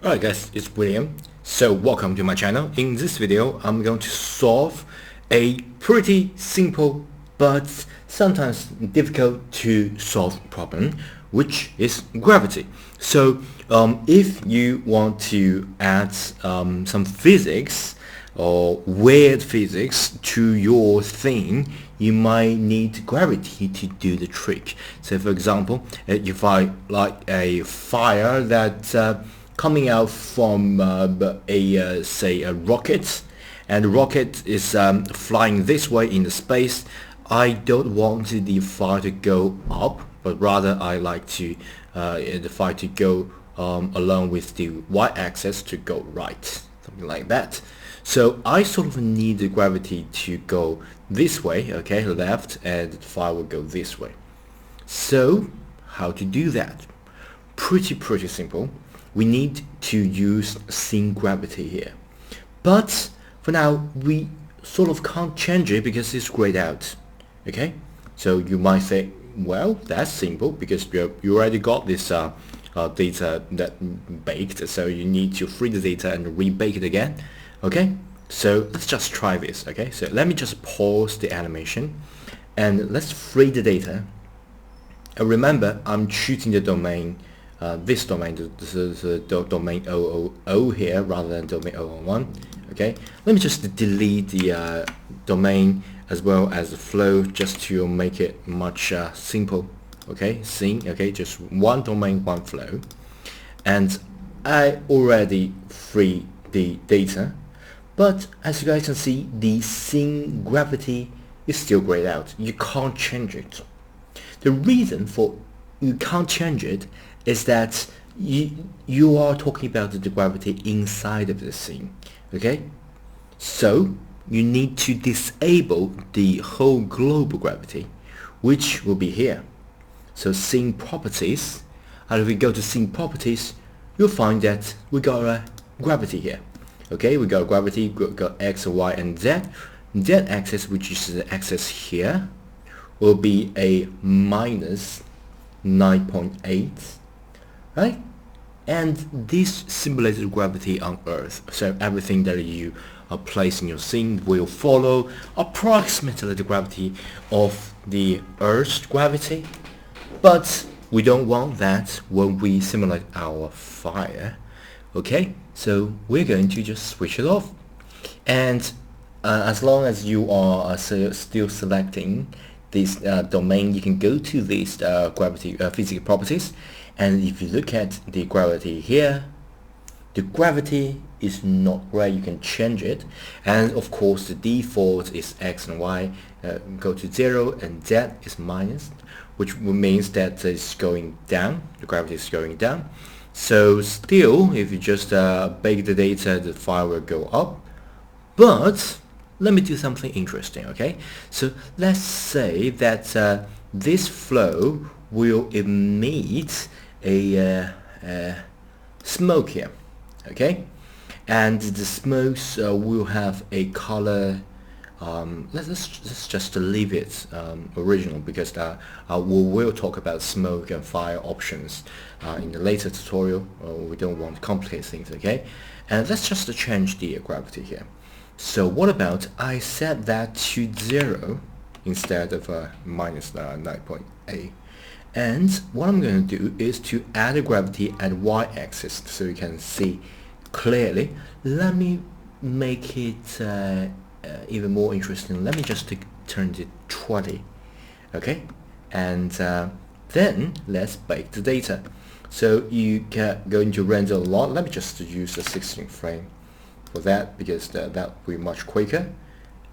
Alright guys, it's William. So welcome to my channel. In this video, I'm going to solve a pretty simple but sometimes difficult to solve problem, which is gravity. So if you want to add some physics or weird physics to your thing, you might need gravity to do the trick. So for example, if I like a fire that coming out from say a rocket, and the rocket is flying this way in the space, I don't want the fire to go up, but rather I like to the fire to go along with the y-axis to go right, something like that. So I sort of need the gravity to go this way, okay, left, and the fire will go this way. So how to do that? Pretty simple. We need to use sin gravity here, but for now we sort of can't change it because it's grayed out. Okay, so you might say, well, that's simple because you already got this data that baked, so you need to free the data and rebake it again. Okay, so let's just try this. Okay, so let me just pause the animation and let's free the data. Remember, I'm choosing the domain, this domain, this is the domain 000 here rather than domain 001. Okay, let me just delete the domain as well as the flow just to make it much simple. Okay, sin, okay, just one domain, one flow, and I already free the data, but as you guys can see, the sin gravity is still grayed out. You can't change it. The reason for you can't change it is that you are talking about the gravity inside of the scene. Okay, so you need to disable the whole global gravity, which will be here. So scene properties, and if we go to scene properties, you'll find that we got a gravity here. Okay, we got gravity, got x, y, and z. Z axis, which is the axis here, will be a minus 9.8, right? And this simulated gravity on Earth. So everything that you place in your scene will follow approximately the gravity of the Earth's gravity. But we don't want that when we simulate our fire. Okay, so we're going to just switch it off. And as long as you are still selecting this domain, you can go to this gravity physical properties, and if you look at the gravity here, the gravity is not gray. You can change it, and of course the default is x and y go to 0, and z is minus, which means that it's going down, the gravity is going down. So still, if you just bake the data, the fire will go up. But let me do something interesting. Okay, so let's say that this flow will emit a smoke here. Okay, and the smokes will have a color. Let's just leave it original, because we will talk about smoke and fire options in the later tutorial. We don't want to complicate things. Okay, and let's just change the gravity here. So what about I set that to 0 instead of minus 9.8, and what I'm going to do is to add a gravity at y-axis so you can see clearly. Let me make it even more interesting. Let me just turn it 20. Okay, and then let's bake the data. So you can going to render a lot. Let me just use a 16 frame for that, because that will be much quicker.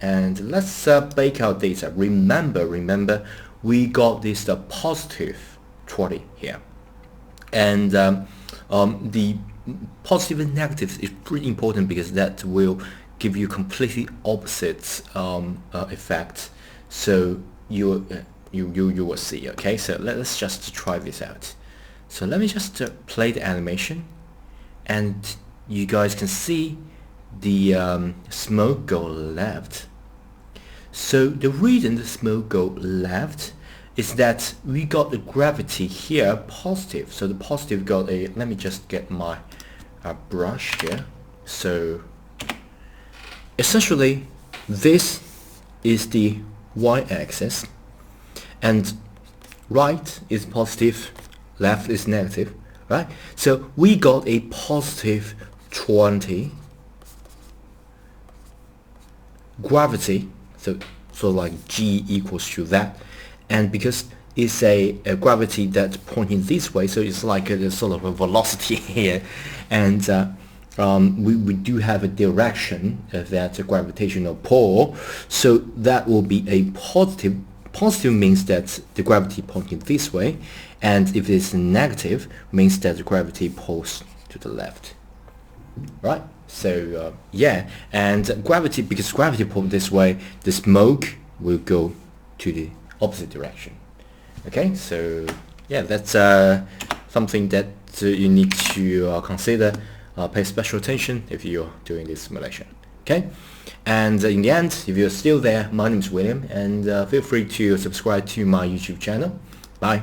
And let's bake our data. Remember we got this positive 20 here, and the positive and negative is pretty important because that will give you completely opposite effect. So you will see. Okay, so let's just try this out. So let me just play the animation, and you guys can see the smoke go left. So the reason the smoke go left is that we got the gravity here positive. So the positive got a, let me just get my a brush here. So essentially this is the y-axis, and right is positive, left is negative, right? So we got a positive 20 gravity, so like G equals to that, and because it's a gravity that's pointing this way, so it's like a sort of a velocity here, and we do have a direction of that gravitational pull, so that will be a positive. Positive means that the gravity pointing this way, and if it's negative means that the gravity pulls to the left, right? So yeah, and gravity, because gravity pulls this way, the smoke will go to the opposite direction. Okay, so yeah, that's something that you need to consider, pay special attention if you're doing this simulation. Okay, and in the end, if you're still there, my name is William, and feel free to subscribe to my YouTube channel. Bye.